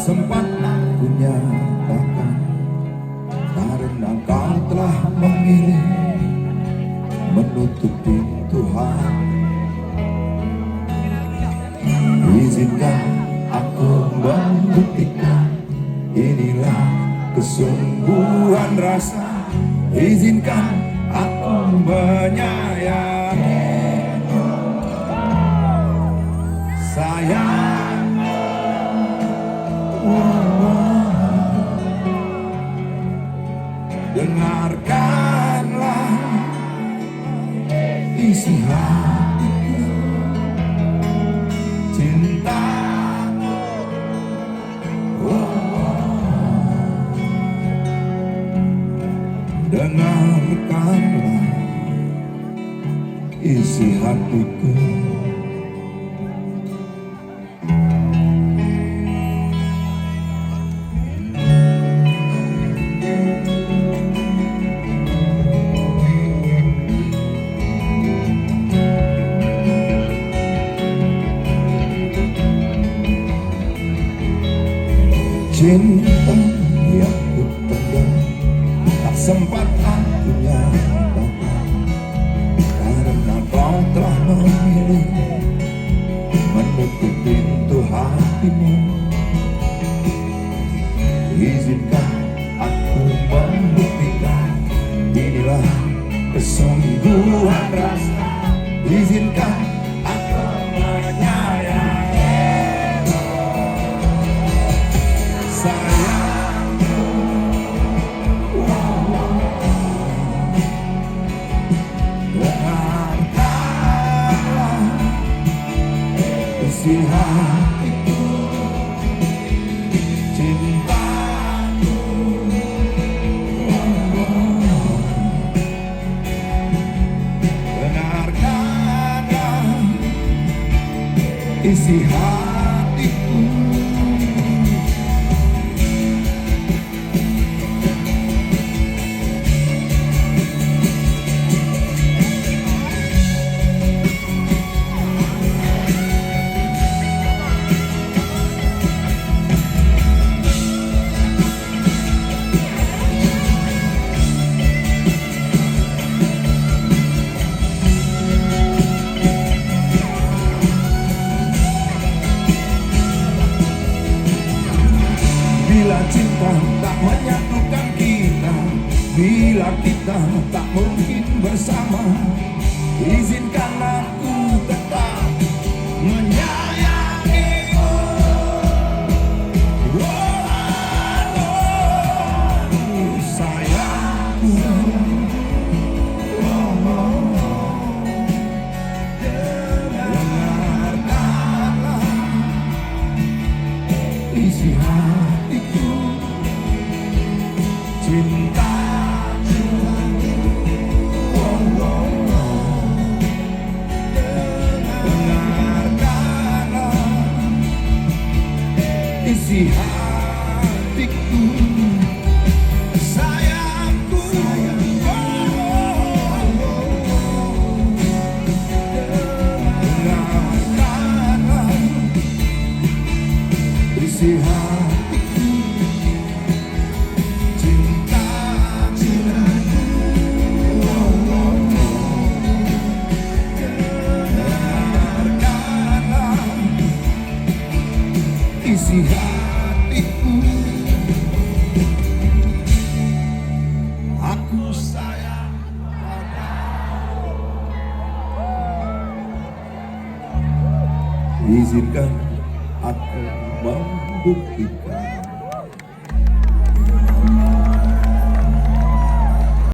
sempat aku nyatakan, karena kau telah memilih menutup pintu hati. Izinkan aku membuktikan, inilah kesungguhan rasa. Izinkan aku menyayangi, sayang. Dengarkanlah isi hatiku, cinta. Dengarkanlah isi hatiku. Cinta yang ku pendam tak sempat aku nyatakan, karena kau telah memilih menutup pintu hatimu. Izinkan aku membuktikan, inilah kesungguhan rasa. Izinkan aku menyayangi, sayangku. Dengarkanlah isi hatiku, cintaku. Dengarkanlah isi hatiku. Bila cinta tak menyatukan kita, bila kita tak mungkin bersama, izinkan aku tetap menyayangimu. Sayangku. Dengarkanlah isi hatiku, cinta. Dengarkanlah isi hatiku, sayangku. Dengarkanlah isi hatiku, cinta. Dengarkanlah isi hatiku. Aku sayang padamu. Izinkan aku membuktikan,